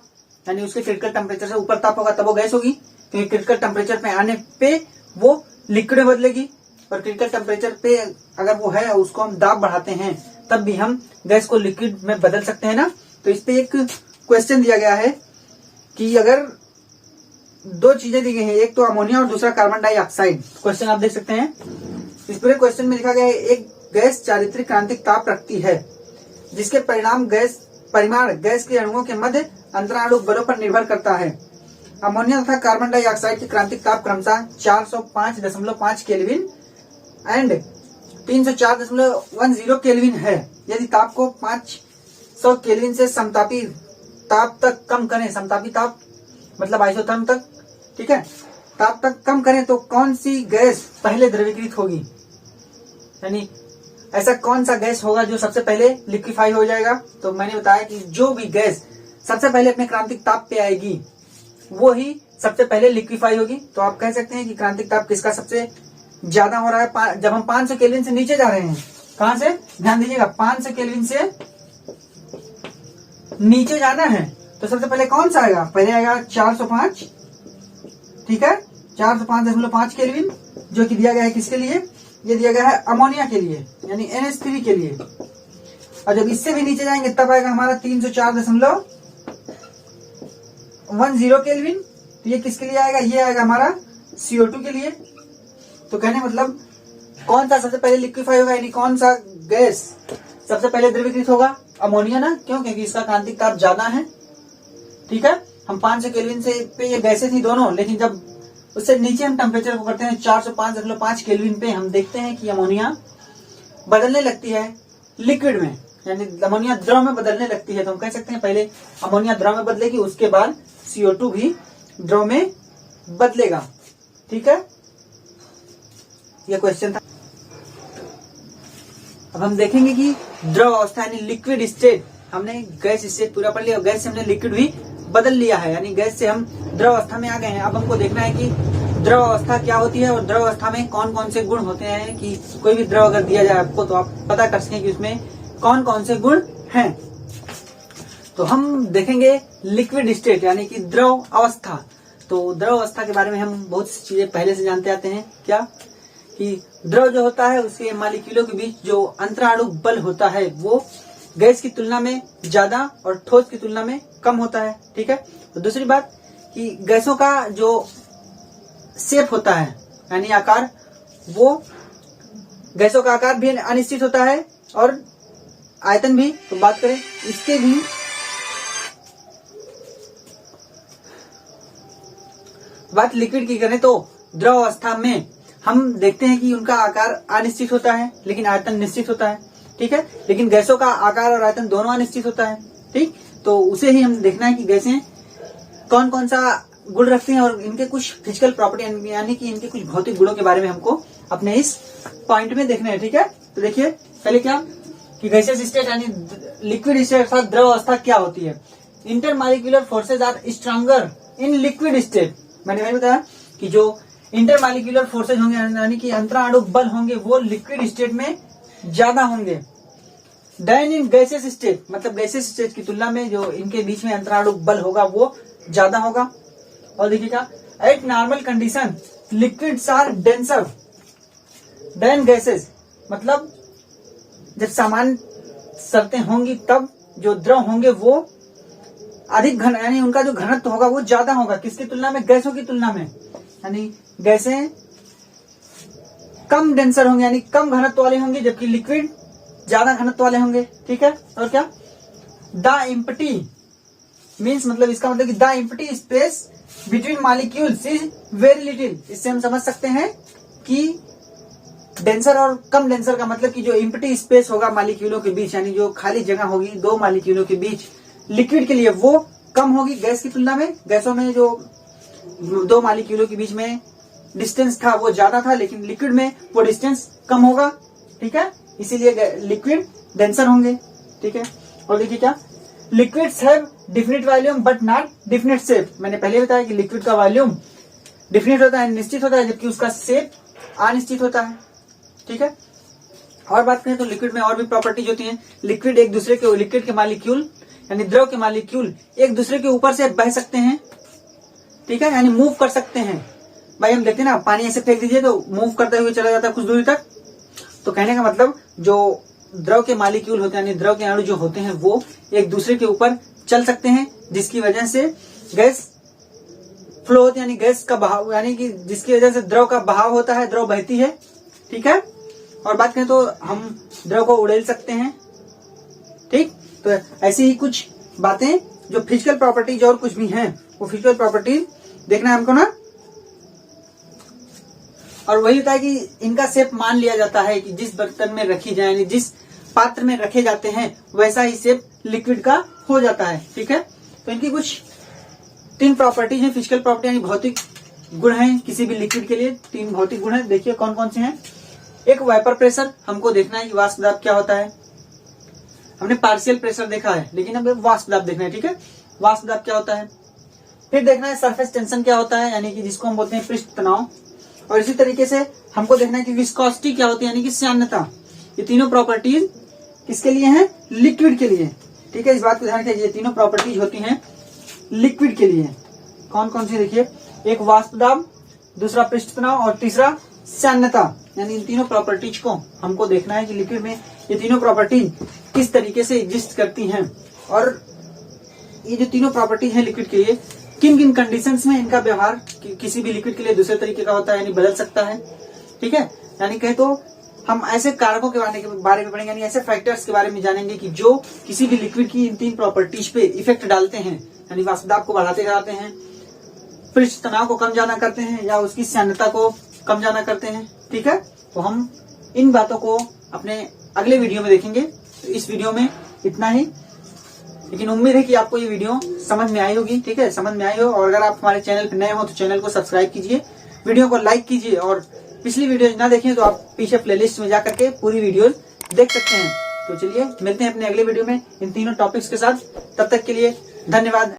यानी उसके क्रिटिकल टेम्परेचर से ऊपर ताप होगा तब वो गैस होगी, क्योंकि क्रिटिकल टेम्परेचर पे आने पे वो लिक्विड में बदलेगी, और क्रिटिकल टेम्परेचर पे अगर वो है उसको हम दाब बढ़ाते हैं तब भी हम गैस को लिक्विड में बदल सकते हैं ना। तो इस पे एक क्वेश्चन दिया गया है कि अगर 2 चीजें दी गई हैं, एक तो अमोनिया और दूसरा कार्बन डाइऑक्साइड, क्वेश्चन आप देख सकते हैं। इस पूरे क्वेश्चन में लिखा गया है एक गैस चारित्रिक क्रांतिक ताप रखती है, जिसके परिणाम परिमाण गैस के अणुओं के मध्य अंतराणुक बलों पर निर्भर करता है। अमोनिया तथा कार्बन डाइऑक्साइड की क्रांतिक ताप क्रमशः 405.5 केल्विन एंड 304.10 केल्विन है। यदि ताप को 500 केल्विन से समतापी ताप तक कम करें, समतापी ताप मतलब आइसोथर्म तक, ठीक है, ताप तक कम करें तो कौन सी गैस पहले द्रवीकृत होगी, यानी ऐसा कौन सा गैस होगा जो सबसे पहले लिक्विफाई हो जाएगा। तो मैंने बताया कि जो भी गैस सबसे पहले अपने क्रांतिक ताप पे आएगी वो ही सबसे पहले लिक्विफाई होगी। तो आप कह सकते हैं कि क्रांतिक ताप किसका सबसे ज्यादा हो रहा है, जब हम 500 केल्विन से नीचे जा रहे हैं, कहां से, ध्यान दीजिएगा, 500 केल्विन से नीचे जाना है तो सबसे पहले कौन सा आएगा, पहले आएगा 405, ठीक है, 405.5 केल्विन, जो कि दिया गया है किसके लिए, ये दिया गया है अमोनिया के लिए, यानी NH3 के लिए। और जब इससे भी नीचे जाएंगे तब आएगा हमारा 304.10 केल्विन, तो ये किसके लिए आएगा, ये आएगा हमारा CO2 के लिए। तो कहने मतलब कौन सा सबसे पहले लिक्विफाई होगा, यानी कौन सा गैस सबसे पहले द्रवीकृत होगा, अमोनिया ना, क्यों, क्योंकि इसका क्रांतिक ताप ज्यादा है, ठीक है। हम 500 केल्विन से पे ये गैसें थी दोनों, लेकिन जब उससे नीचे हम टेम्परेचर को करते हैं 405.5 केल्विन पे, हम देखते हैं कि अमोनिया बदलने लगती है लिक्विड में, यानी अमोनिया द्रव में बदलने लगती है। तो हम कह सकते हैं पहले अमोनिया द्रव में बदलेगी, उसके बाद CO2 भी द्रव में बदलेगा, ठीक है। यह क्वेश्चन था। अब हम देखेंगे कि द्रव अवस्था यानी लिक्विड स्टेट, हमने गैस स्टेट पूरा पढ़ लिया और गैस से हमने लिक्विड भी बदल लिया है, यानी गैस से हम द्रव अवस्था में आ गए हैं। अब हमको देखना है कि द्रव अवस्था क्या होती है और द्रव अवस्था में कौन कौन से गुण होते हैं, कि कोई भी द्रव अगर दिया जाए आपको तो आप पता कर सकें कि उसमें कौन कौन से गुण हैं। तो हम देखेंगे लिक्विड स्टेट यानी कि द्रव अवस्था। तो द्रव अवस्था के बारे में हम बहुत सी चीजें पहले से जानते आते हैं, क्या कि द्रव जो होता है उसके मॉलिक्यूलों के बीच जो अंतराणुक बल होता है वो गैस की तुलना में ज्यादा और ठोस की तुलना में कम होता है, ठीक है। तो दूसरी बात कि गैसों का जो शेप होता है यानी आकार, वो गैसों का आकार भी अनिश्चित होता है और आयतन भी। तो बात करें इसके भी, बात लिक्विड की करें तो द्रव अवस्था में हम देखते हैं कि उनका आकार अनिश्चित होता है लेकिन आयतन निश्चित होता है, ठीक है। लेकिन गैसों का आकार और आयतन दोनों अनिश्चित होता है, ठीक। तो उसे ही हम देखना है कि गैसें कौन कौन सा गुण रखती हैं और इनके कुछ फिजिकल प्रॉपर्टी यानी कि इनके कुछ भौतिक गुणों के बारे में हमको अपने इस पॉइंट में देखना है, ठीक है। तो देखिए पहले क्या कि गैसियस स्टेट यानी लिक्विड स्टेट अर्थात द्रव अवस्था क्या होती है। Intermolecular forces are stronger in liquid state. मैंने वही बताया कि जो इंटरमॉलिक्यूलर फोर्सेज होंगे यानी कि अंतराणु बल होंगे वो लिक्विड स्टेट में ज्यादा होंगे देन इन गैसियस स्टेट, मतलब गैसियस स्टेट की तुलना में जो इनके बीच में अंतराणु बल होगा वो ज्यादा होगा। और देखिएगा at normal condition liquids are denser than gases, मतलब जब सामान्य शर्तें होंगी तब जो द्रव होंगे वो अधिक घन यानी उनका जो घनत्व होगा वो ज्यादा होगा किसकी तुलना में, गैसों की तुलना में। यानी गैसें कम डेंसर होंगे यानी कम घनत्व वाले होंगे जबकि लिक्विड ज्यादा घनत्व वाले होंगे। ठीक है, और क्या द एम्प्टी मीन्स मतलब इसका मतलब कि the empty space between molecules is very little. इससे हम समझ सकते हैं कि डेंसर और कम डेंसर का मतलब कि जो एम्प्टी स्पेस होगा मॉलिक्यूलों के बीच यानी जो खाली जगह होगी दो मॉलिक्यूलों के बीच लिक्विड के लिए वो कम होगी गैस की तुलना में। गैसों में जो दो मॉलिक्यूलों के बीच में डिस्टेंस था वो ज्यादा था लेकिन लिक्विड में वो डिस्टेंस कम होगा। ठीक है, इसीलिए लिक्विड डेंसर होंगे। ठीक है, और देखिए क्या liquids have definite volume but not definite shape. मैंने पहले बताया कि लिक्विड का वॉल्यूम डिफिनिट होता है, निश्चित होता है, जबकि उसका शेप अनिश्चित होता है। ठीक है, और बात करें तो लिक्विड में और भी प्रॉपर्टीज होती हैं। लिक्विड एक दूसरे के लिक्विड के मॉलिक्यूल यानी द्रव के मॉलिक्यूल एक दूसरे के ऊपर से बह सकते हैं। ठीक है, यानी मूव कर सकते हैं। भाई हम देखते हैं ना पानी ऐसे फेंक दीजिए तो मूव करते हुए चला जाता है कुछ दूरी तक। तो कहने का मतलब जो द्रव के मॉलिक्यूल होते हैं यानी द्रव के अणु जो होते हैं वो एक दूसरे के ऊपर चल सकते हैं जिसकी वजह से गैस फ्लो होती है यानी गैस का बहाव यानी कि जिसकी वजह से द्रव का बहाव होता है, द्रव बहती है। ठीक है, और बात करें तो हम द्रव को उड़ेल सकते हैं। ठीक, तो ऐसी ही कुछ बातें जो फिजिकल प्रॉपर्टीज और कुछ भी हैं वो फिजिकल प्रॉपर्टीज देखना है हमको ना। और वही होता है कि इनका शेप मान लिया जाता है कि जिस बर्तन में रखी जाए यानी जिस पात्र में रखे जाते हैं वैसा ही शेप लिक्विड का हो जाता है। ठीक है, तो इनकी कुछ 3 प्रॉपर्टीज हैं फिजिकल प्रॉपर्टी यानी भौतिक गुण हैं किसी भी लिक्विड के लिए। 3 भौतिक गुण हैं, देखिए कौन कौन से हैं। एक वाइपर प्रेशर, हमको देखना है कि वाष्प दाब क्या होता है। हमने पार्शियल प्रेशर देखा है लेकिन हमें वाष्प दाब देखना है। ठीक है, वाष्प दाब क्या होता है। फिर देखना है सरफेस टेंशन क्या होता है यानी कि जिसको हम बोलते हैं पृष्ठ तनाव। और इसी तरीके से हमको देखना है कि विस्कोसिटी क्या होती है यानी कि श्यानता। ये तीनों प्रॉपर्टीज किसके लिए हैं, लिक्विड के लिए। ठीक है, इस बात को ध्यान रखिए, ये तीनों प्रॉपर्टीज होती हैं लिक्विड के लिए। कौन कौन सी देखिए, एक वाष्प दाब, दूसरा पृष्ठ तनाव और तीसरा श्यानता। यानी इन तीनों प्रॉपर्टीज को हमको देखना है कि लिक्विड में ये तीनों प्रॉपर्टीज किस तरीके से एग्जिस्ट करती हैं और ये जो तीनों प्रॉपर्टीज हैं लिक्विड के लिए किन किन कंडीशंस में इनका व्यवहार किसी भी लिक्विड के लिए दूसरे तरीके का होता है यानी बदल सकता है। ठीक है, यानी कहे तो हम ऐसे कारकों के बारे में पढ़ेंगे यानी ऐसे फैक्टर्स के बारे में जानेंगे कि जो किसी भी लिक्विड की इन 3 प्रॉपर्टीज पे इफेक्ट डालते हैं यानी वाष्प दाब को बढ़ाते कराते हैं, पृष्ठ तनाव को कम जाना करते हैं या उसकी श्यानता को कम जाना करते हैं। ठीक है, तो हम इन बातों को अपने अगले वीडियो में देखेंगे। तो इस वीडियो में इतना ही, लेकिन उम्मीद है कि आपको ये वीडियो समझ में आई होगी। ठीक है, समझ में आई हो, और अगर आप हमारे चैनल पर नए हो तो चैनल को सब्सक्राइब कीजिए, वीडियो को लाइक कीजिए और पिछली वीडियोज ना देखें तो आप पीछे प्लेलिस्ट में जाकर के पूरी वीडियोज देख सकते हैं। तो चलिए मिलते हैं अपने अगले वीडियो में इन तीनों टॉपिक्स के साथ। तब तक के लिए धन्यवाद।